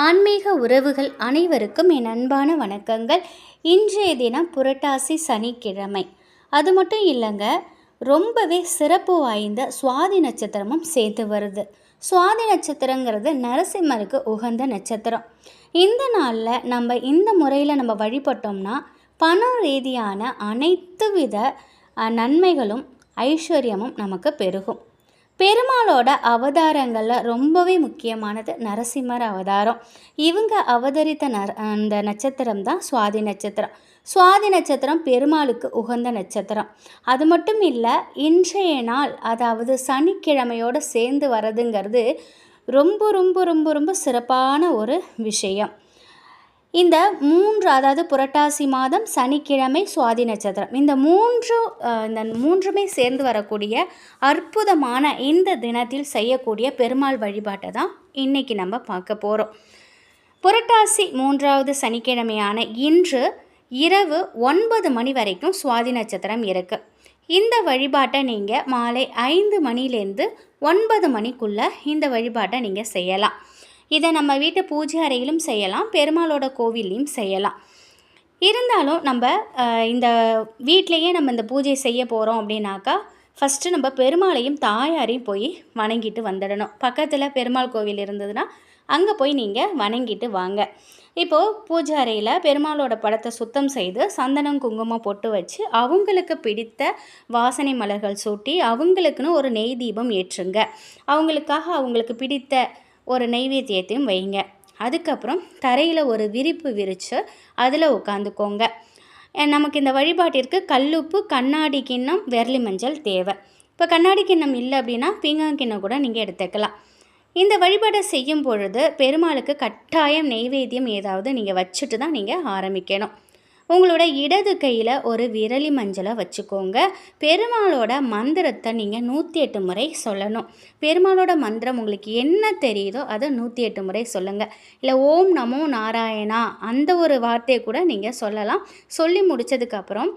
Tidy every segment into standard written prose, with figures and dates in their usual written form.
ஆன்மீக உறவுகள் அனைவருக்கும் என் அன்பான வணக்கங்கள். இன்றைய தினம் புரட்டாசி சனிக்கிழமை. அது மட்டும் இல்லைங்க, ரொம்பவே சிறப்பு வாய்ந்த சுவாதி நட்சத்திரமும் சேர்த்து வருது. சுவாதி நட்சத்திரங்கிறது நரசிம்மருக்கு உகந்த நட்சத்திரம். இந்த நாளில் நம்ம இந்த முறையில் நம்ம வழிபட்டோம்னா பண ரீதியான அனைத்து வித நன்மைகளும் ஐஸ்வர்யமும் நமக்கு பெருகும். பெருமாளோட அவதாரங்களில் ரொம்பவே முக்கியமானது நரசிம்மர் அவதாரம். இவங்க அவதரித்த அந்த நட்சத்திரம் தான் சுவாதி நட்சத்திரம். சுவாதி நட்சத்திரம் பெருமாளுக்கு உகந்த நட்சத்திரம். அது மட்டும் இல்லை, இன்றைய நாள் அதாவது சனிக்கிழமையோடு சேர்ந்து வரதுங்கிறது ரொம்ப ரொம்ப ரொம்ப ரொம்ப சிறப்பான ஒரு விஷயம். இந்த அதாவது புரட்டாசி மாதம், சனிக்கிழமை, சுவாதி நட்சத்திரம், இந்த மூன்றுமே சேர்ந்து வரக்கூடிய அற்புதமான இந்த தினத்தில் செய்யக்கூடிய பெருமாள் வழிபாட்டை தான் இன்றைக்கி நம்ம பார்க்க போகிறோம். புரட்டாசி 3வது சனிக்கிழமையான இன்று இரவு 9 மணி வரைக்கும் சுவாதி நட்சத்திரம் இருக்குது. இந்த வழிபாட்டை நீங்கள் மாலை 5 மணிலேருந்து 9 மணிக்குள்ளே இந்த வழிபாட்டை நீங்கள் செய்யலாம். இதை நம்ம வீட்டு பூஜை அறையிலும் செய்யலாம், பெருமாளோட கோவிலையும் செய்யலாம். இருந்தாலும் நம்ம இந்த வீட்டிலையே நம்ம இந்த பூஜை செய்ய போகிறோம் அப்படின்னாக்கா ஃபஸ்ட்டு நம்ம பெருமாளையும் தாயாரையும் போய் வணங்கிட்டு வந்துடணும். பக்கத்தில் பெருமாள் கோவில் இருந்ததுன்னா அங்கே போய் நீங்கள் வணங்கிட்டு வாங்க. இப்போது பூஜை அறையில் பெருமாளோட படத்தை சுத்தம் செய்து சந்தனம் குங்குமம் பொட்டு வச்சு அவங்களுக்கு பிடித்த வாசனை மலர்கள் சூட்டி அவங்களுக்குன்னு ஒரு நெய் தீபம் ஏற்றுங்க. அவங்களுக்கு பிடித்த ஒரு நெய்வேத்தியத்தையும் வைங்க. அதுக்கப்புறம் தரையில் ஒரு விரிப்பு விரித்து அதில் உட்காந்துக்கோங்க. நமக்கு இந்த வழிபாட்டிற்கு கல்லுப்பு, கண்ணாடி கிண்ணம், விரலி மஞ்சள் தேவை. இப்போ கண்ணாடி கிண்ணம் இல்லை அப்படின்னா பீங்காங்கிண்ணம் கூட நீங்கள் எடுத்துக்கலாம். இந்த வழிபாடை செய்யும் பொழுது பெருமாளுக்கு கட்டாயம் நெய்வேத்தியம் ஏதாவது நீங்கள் வச்சுட்டு தான் நீங்கள் ஆரம்பிக்கணும். உங்களோட இடது கையில் ஒரு விரலி மஞ்சளை வச்சுக்கோங்க. பெருமாளோட மந்திரத்தை நீங்கள் 108 முறை சொல்லணும். பெருமாளோட மந்திரம் உங்களுக்கு என்ன தெரியுதோ அதை 108 முறை சொல்லுங்கள். இல்லை ஓம் நமோ நாராயணா அந்த ஒரு வார்த்தையை கூட நீங்கள் சொல்லலாம். சொல்லி முடித்ததுக்கப்புறம்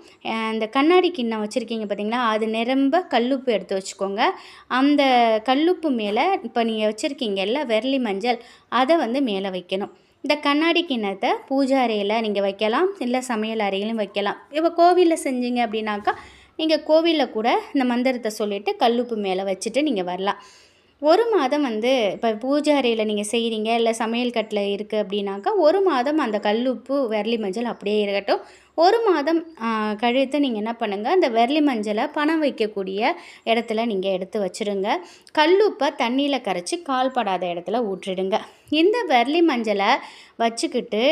இந்த கண்ணாடி கிண்ணம் வச்சுருக்கீங்க பார்த்தீங்களா, அது நிரம்ப கல்லுப்பு எடுத்து வச்சுக்கோங்க. அந்த கல்லுப்பு மேலே இப்போ நீங்கள் வச்சுருக்கீங்கல்ல விரலி மஞ்சள், அதை மேலே வைக்கணும். இந்த கண்ணாடி கிண்ணத்தை பூஜை அறையில் நீங்கள் வைக்கலாம், இல்லை சமையல் அறையிலும் வைக்கலாம். இப்போ கோவிலில் செஞ்சீங்க அப்படின்னாக்கா நீங்கள் கோவிலில் கூட இந்த மந்திரத்தை சொல்லிவிட்டு கல்லுப்பு மேலே வச்சுட்டு நீங்கள் வரலாம். ஒரு மாதம் இப்போ பூஜை அறையில் நீங்கள் செய்கிறீங்க, இல்லை சமையல் கட்டில் இருக்குது அப்படின்னாக்கா ஒரு மாதம் அந்த கல்லுப்பு விரலி மஞ்சள் அப்படியே இருக்கட்டும். ஒரு மாதம் கழித்து நீங்கள் என்ன பண்ணுங்கள், அந்த விரலி மஞ்சளை பணம் வைக்கக்கூடிய இடத்துல நீங்கள் எடுத்து வச்சுருங்க. கல்லுப்பை தண்ணியில் கரைச்சி கால்படாத இடத்துல ஊற்றிடுங்க. இந்த விரலி மஞ்சளை வச்சுக்கிட்டு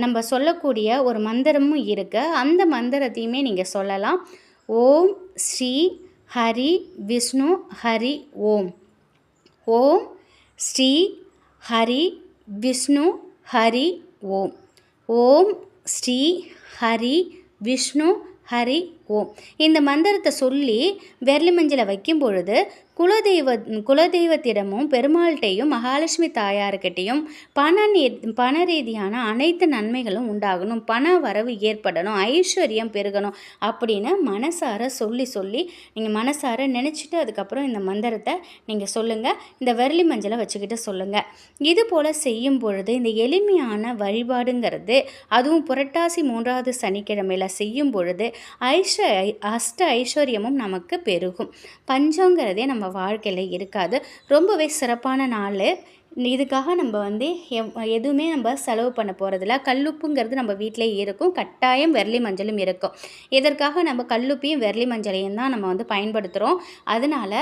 நம்ம சொல்லக்கூடிய ஒரு மந்திரமும் இருக்குது. அந்த மந்திரத்தையுமே நீங்கள் சொல்லலாம். ஓம் ஸ்ரீ ஹரி விஷ்ணு ஹரி ஓம். ஓம் ஸ்ரீ ஹரி விஷ்ணு ஹரி ஓம். ஓம் ஸ்ரீ ஹரி விஷ்ணு ஹரி ஓம். இந்த மந்திரத்தை சொல்லி விரலி மஞ்சளை வைக்கும் பொழுது குலதெய்வத்திடமும் பெருமாள்கிட்டையும் மகாலட்சுமி தாயார்கிட்டையும் பண ரீதியான அனைத்து நன்மைகளும் உண்டாகணும், பண வரவு ஏற்படணும், ஐஸ்வர்யம் பெருகணும் அப்படின்னு மனசார சொல்லி நீங்கள் மனசார நினச்சிட்டு அதுக்கப்புறம் இந்த மந்திரத்தை நீங்கள் சொல்லுங்கள். இந்த விரலி மஞ்சளை வச்சுக்கிட்டு சொல்லுங்கள். இது போல் செய்யும் பொழுது இந்த எளிமையான வழிபாடுங்கிறது, அதுவும் புரட்டாசி 3வது சனிக்கிழமையில் செய்யும் பொழுது அஷ்ட ஐஸ்வர்யமும் நமக்கு பெருகும். பஞ்சங்கிறதே நம்ம வாழ்க்கையில் இருக்காது. ரொம்பவே சிறப்பான நாள். இதுக்காக நம்ம எதுவுமே நம்ம செலவு பண்ண போகிறதில்ல. கல்லுப்புங்கிறது நம்ம வீட்டிலே இருக்கும், கட்டாயம் விரலி மஞ்சளும் இருக்கும். இதற்காக நம்ம கல்லுப்பையும் விரலி மஞ்சளையும் தான் நம்ம பயன்படுத்துகிறோம். அதனால்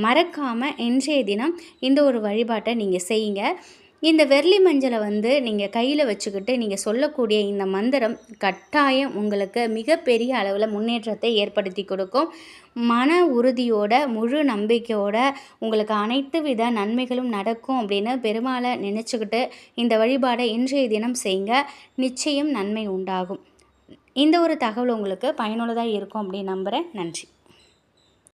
மறக்காமல் இன்றைய தினம் இந்த ஒரு வழிபாட்டை நீங்கள் செய்யுங்க. இந்த விரலி மஞ்சளை நீங்கள் கையில் வச்சுக்கிட்டு நீங்கள் சொல்லக்கூடிய இந்த மந்திரம் கட்டாயம் உங்களுக்கு மிகப்பெரிய அளவில் முன்னேற்றத்தை ஏற்படுத்தி கொடுக்கும். மன உறுதியோட முழு நம்பிக்கையோட உங்களுக்கு அனைத்து வித நன்மைகளும் நடக்கும் அப்படின்னு பெருமாளை நினச்சிக்கிட்டு இந்த வழிபாடை இன்றைய தினம் செய்யுங்க. நிச்சயம் நன்மை உண்டாகும். இந்த ஒரு தகவல் உங்களுக்கு பயனுள்ளதாக இருக்கும் அப்படின்னு நம்புகிறேன். நன்றி.